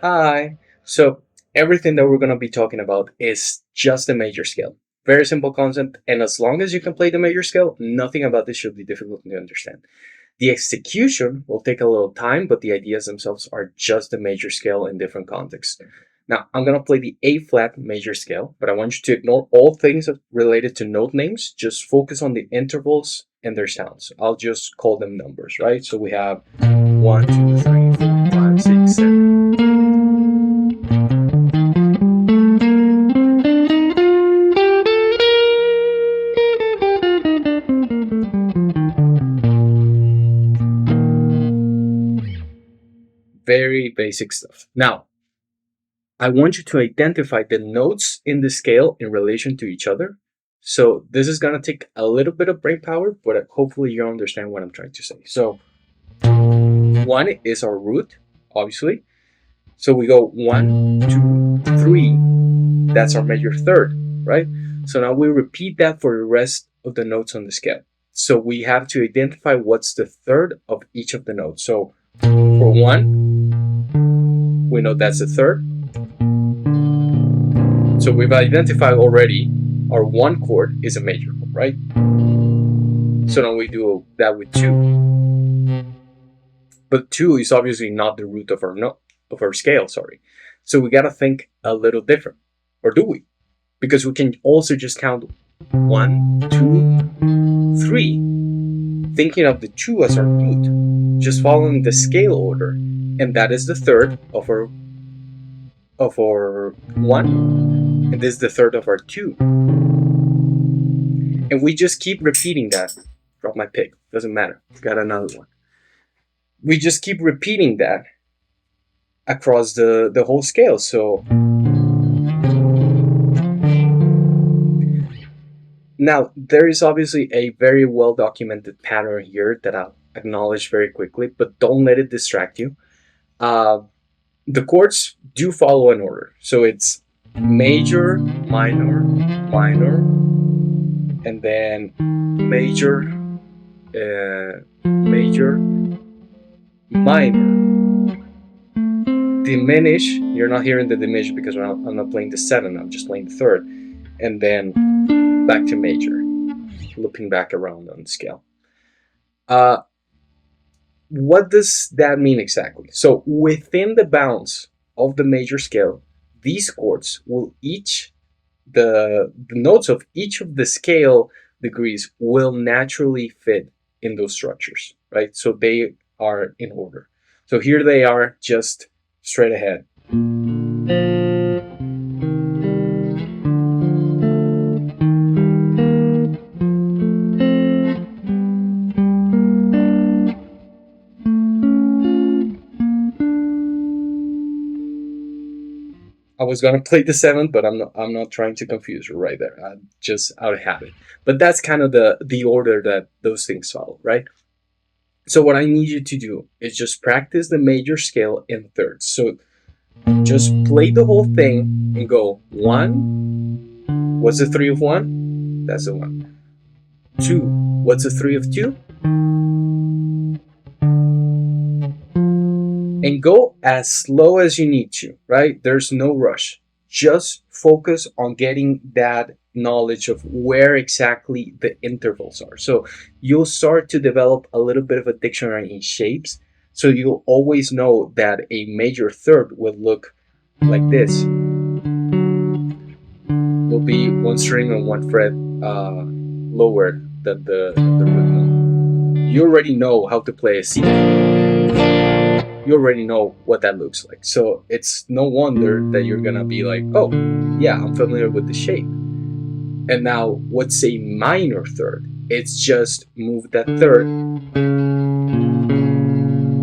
Hi. So everything that we're going to be talking about is just the major scale. Very simple concept, and as long as you can play the major scale, nothing about this should be difficult to understand. The execution will take a little time, but the ideas themselves are just the major scale in different contexts. Now, I'm going to play the A flat major scale, but I want you to ignore all things related to note names. Just focus on the intervals and their sounds. I'll just call them numbers, right? So we have 1, 2, 3, 4, 5, 6, 7. Very basic stuff. Now, I want you to identify the notes in the scale in relation to each other. So this is going to take a little bit of brain power, but hopefully you understand what I'm trying to say. So one is our root, obviously. So we go 1, 2, 3. That's our major third, right? So now we repeat that for the rest of the notes on the scale. So we have to identify what's the third of each of the notes. So for one, we know that's the third. So we've identified already our one chord is a major chord, right? So now we do that with two. But two is obviously not the root of our note of our scale, sorry. So we gotta think a little different. Or do we? Because we can also just count 1, 2, 3, thinking of the two as our root, just following the scale order, and that is the third of our one, and this is the third of our two. And we just keep repeating that. Drop my pick, doesn't matter. Got another one. We just keep repeating that across the whole scale. So now there is obviously a very well documented pattern here that I'll acknowledge very quickly, but don't let it distract you. Uh, the chords do follow an order. So it's major, minor, minor, and then major, major, minor. Diminish, you're not hearing the diminish because I'm not playing the seven, I'm just playing the third. And then back to major, looping back around on the scale. Uh, what does that mean exactly? So within the bounds of the major scale, these chords will each the notes of each of the scale degrees will naturally fit in those structures, right? So they are in order. So here they are, just straight ahead. I was gonna play the seventh, but I'm not trying to confuse you right there. I'm just out of habit. But that's kind of the order that those things follow, right? So what I need you to do is just practice the major scale in thirds. So just play the whole thing and go one. What's the three of one? That's the one. Two. What's the three of two? And go as slow as you need to, right? There's no rush. Just focus on getting that knowledge of where exactly the intervals are. So you'll start to develop a little bit of a dictionary in shapes. So you'll always know that a major third would look like this. Will be one string and one fret lower than the root note. You already know how to play a C. You already know what that looks like. So it's no wonder that you're gonna be like, oh, yeah, I'm familiar with the shape. And now, what's a minor third? It's just move that third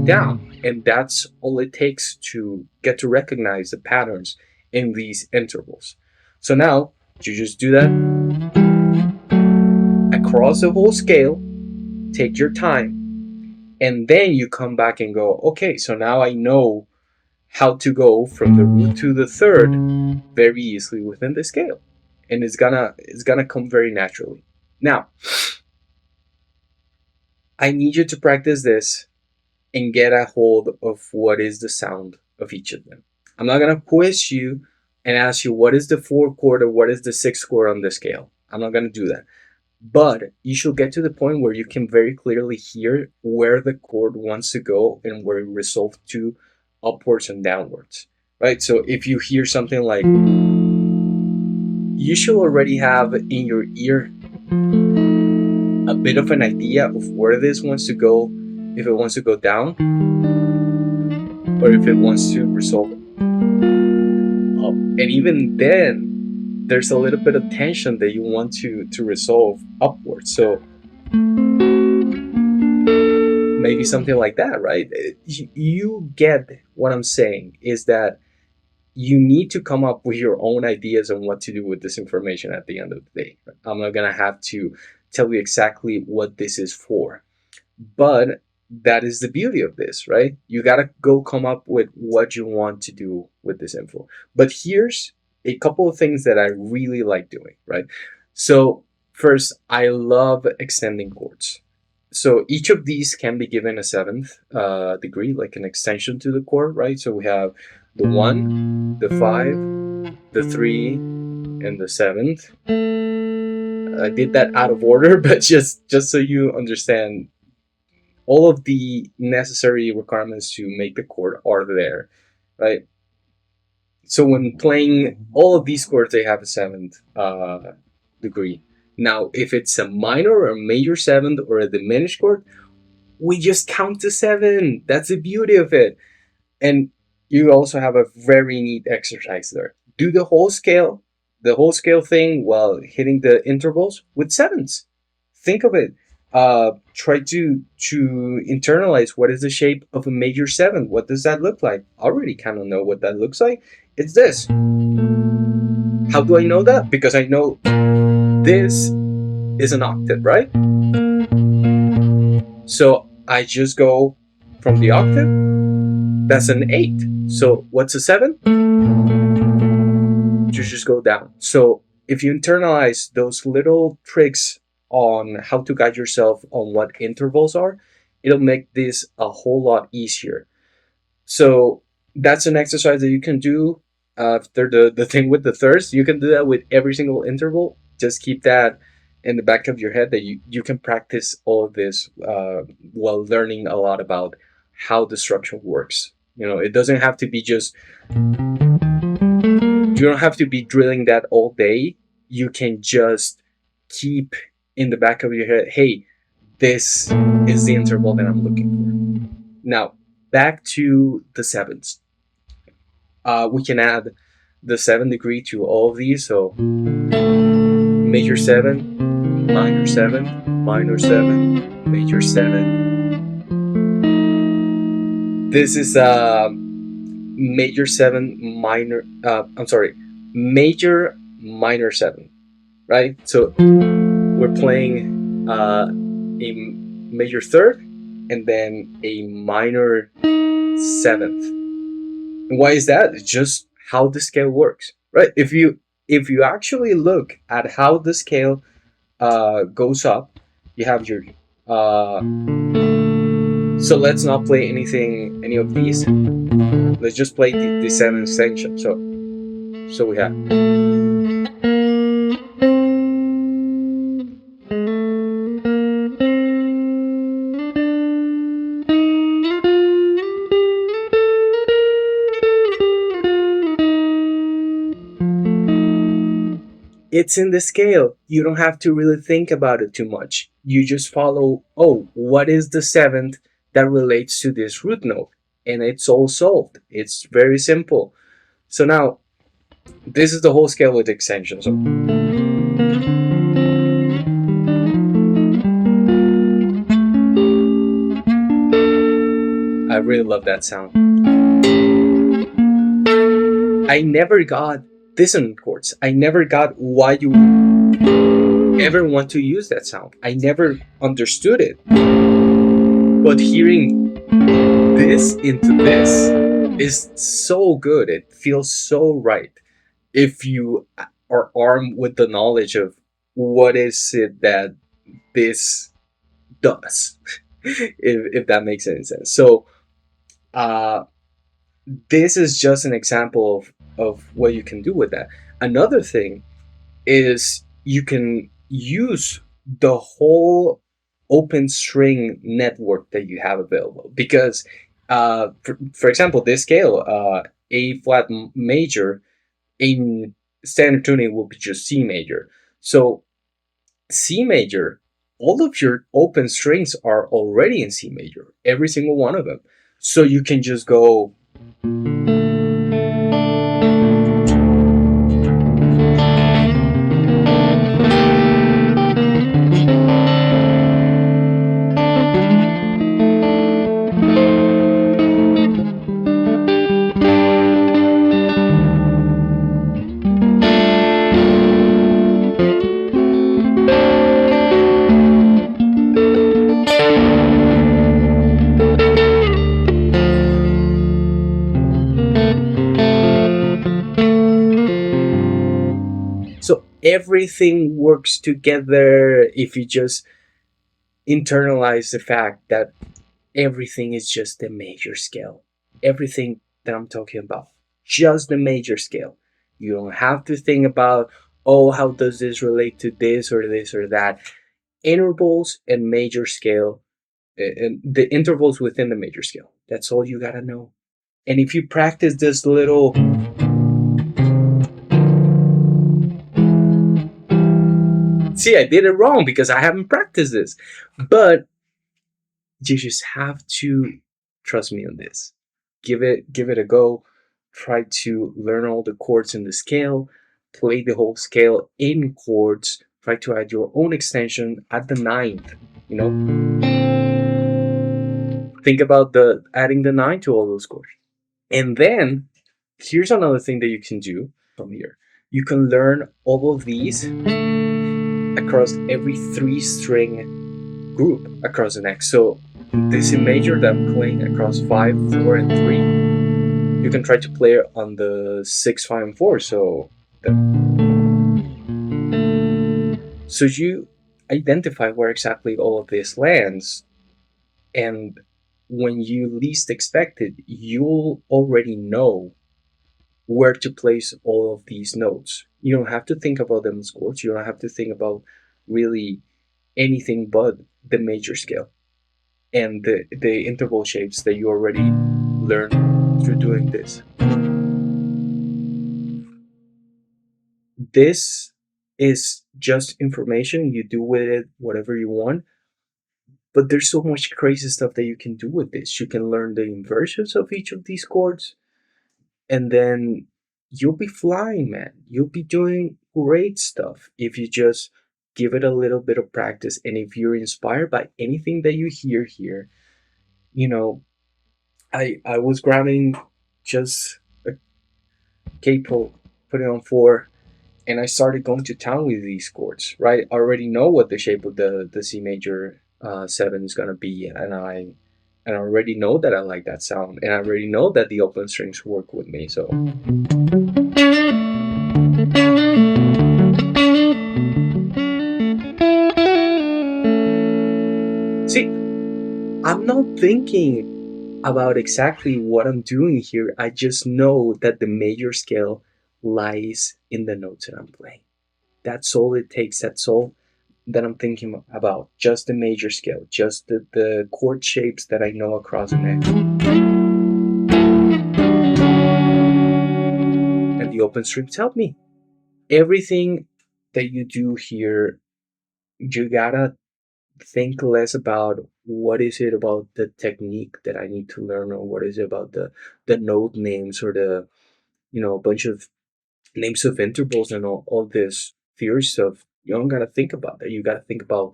down. And that's all it takes to get to recognize the patterns in these intervals. So now, you just do that across the whole scale, take your time, and then you come back and go, okay, so now I know how to go from the root to the third very easily within the scale, and it's gonna come very naturally. Now, I need you to practice this and get a hold of what is the sound of each of them. I'm not gonna quiz you and ask you what is the fourth chord or what is the sixth chord on the scale. I'm not gonna do that. But you should get to the point where you can very clearly hear where the chord wants to go and where it resolves to upwards and downwards. Right? So if you hear something like, you should already have in your ear a bit of an idea of where this wants to go, if it wants to go down or if it wants to resolve up. And even then, there's a little bit of tension that you want to resolve upwards. So maybe something like that, right? You get what I'm saying is that you need to come up with your own ideas on what to do with this information at the end of the day. I'm not going to have to tell you exactly what this is for. But that is the beauty of this, right? You got to go come up with what you want to do with this info. But here's a couple of things that I really like doing, right? So, first, I love extending chords. So each of these can be given a seventh degree, like an extension to the chord, right? So we have the 1, the 5, the 3, and the 7th. I did that out of order, but just so you understand, all of the necessary requirements to make the chord are there, right? So when playing all of these chords, they have a seventh degree. Now, if it's a minor or a major seventh or a diminished chord, we just count to 7. That's the beauty of it. And you also have a very neat exercise there. Do the whole scale thing while hitting the intervals with sevens. Think of it. Try to internalize what is the shape of a major 7. What does that look like? I already kind of know what that looks like. It's this. How do I know that? Because I know this is an octave, right? So I just go from the octave. That's an 8. So what's a 7? You just go down. So if you internalize those little tricks on how to guide yourself on what intervals are, it'll make this a whole lot easier. So that's an exercise that you can do after the thing with the thirds. You can do that with every single interval. Just keep that in the back of your head that you can practice all of this while learning a lot about how the structure works. It doesn't have to be just, you don't have to be drilling that all day. You can just keep in the back of your head, hey, this is the interval that I'm looking for. Now, back to the sevens. We can add the 7 degree to all of these. So major 7, minor 7, minor 7, major 7. This is major 7, minor, major minor 7, right? So we're playing a major third and then a minor 7th. And why is that? It's just how the scale works, right? If you actually look at how the scale goes up, you have your so let's not play any of these. Let's just play the 7th section. So we have, it's in the scale. You don't have to really think about it too much. You just follow, oh, what is the 7th that relates to this root note? And it's all solved. It's very simple. So now, this is the whole scale with extensions. So I really love that sound. I never got dissonant chords. I never got why you ever want to use that sound. I never understood it. But hearing this into this is so good. It feels so right. If you are armed with the knowledge of what is it that this does, if that makes any sense. So this is just an example of what you can do with that. Another thing is you can use the whole open string network that you have available, because for example, this scale, A flat major, in standard tuning will be just C major. So C major, all of your open strings are already in C major, every single one of them. So you can just go. So everything works together if you just internalize the fact that everything is just the major scale. Everything that I'm talking about, just the major scale. You don't have to think about, oh, how does this relate to this or this or that. Intervals and major scale, and the intervals within the major scale. That's all you gotta know. And if you practice this little. See, I did it wrong because I haven't practiced this. But you just have to trust me on this. Give it a go. Try to learn all the chords in the scale. Play the whole scale in chords. Try to add your own extension at the ninth. You know, think about the adding the nine to all those chords. And then here's another thing that you can do from here. You can learn all of these across every 3-string group across the neck. So this C major that I'm playing across 5, 4, and 3, you can try to play it on the 6, 5, and 4. So you identify where exactly all of this lands, and when you least expect it, you'll already know where to place all of these notes. You don't have to think about them as chords. You don't have to think about really anything but the major scale and the interval shapes that you already learned through doing this. This is just information. You do with it whatever you want. But there's so much crazy stuff that you can do with this. You can learn the inversions of each of these chords, and then you'll be flying, man. You'll be doing great stuff if you just give it a little bit of practice. And if you're inspired by anything that you hear here, you know, I was grabbing just a capo, put it on 4, and I started going to town with these chords, right? I already know what the shape of the C major 7 is gonna be, and I already know that I like that sound, and I already know that the open strings work with me. So see, I'm not thinking about exactly what I'm doing here. I just know that the major scale lies in the notes that I'm playing. That's all it takes. That's all that I'm thinking about. Just the major scale, just the chord shapes that I know across the neck. And the open strings help me. Everything that you do here, you gotta think less about what is it about the technique that I need to learn, or what is it about the note names, or the, you know, a bunch of names of intervals and all this theory stuff. You don't gotta think about that. You gotta think about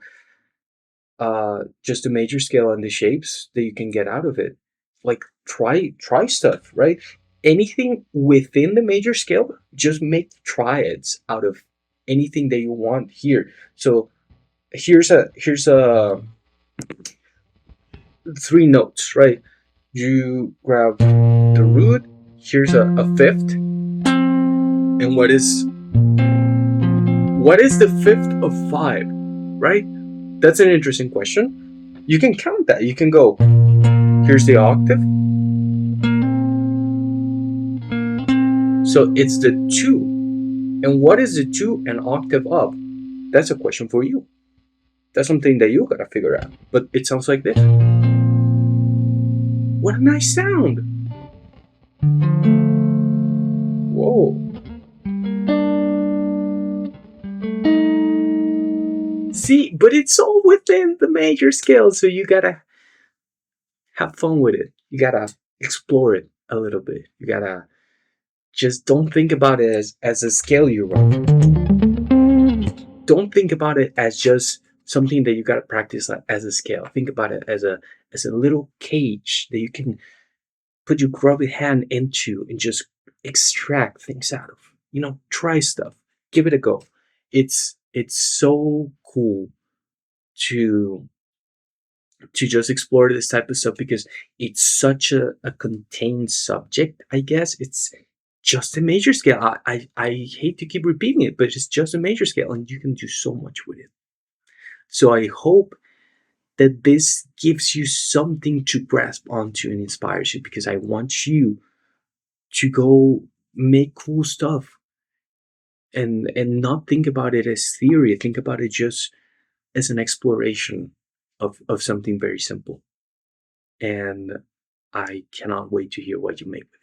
just the major scale and the shapes that you can get out of it. Like try stuff, right? Anything within the major scale, just make triads out of anything that you want here. So here's a 3 notes, right? You grab the root, here's a 5th, and what is the 5th of 5, right? That's an interesting question. You can count that. You can go, here's the octave, So it's the two. And what is the two an octave up? That's a question for you. That's something that you gotta figure out. But it sounds like this. What a nice sound! Whoa. See, but it's all within the major scale, so you gotta have fun with it. You gotta explore it a little bit. You gotta just don't think about it as a scale you run. Don't think about it as just something that you gotta practice as a scale. Think about it as a little cage that you can put your grubby hand into and just extract things out of. Try stuff. Give it a go. It's so cool to just explore this type of stuff because it's such a contained subject. I guess it's just a major scale. I hate to keep repeating it, but it's just a major scale, and you can do so much with it. So I hope that this gives you something to grasp onto and inspires you, because I want you to go make cool stuff and not think about it as theory. Think about it just as an exploration of something very simple. And I cannot wait to hear what you make with it.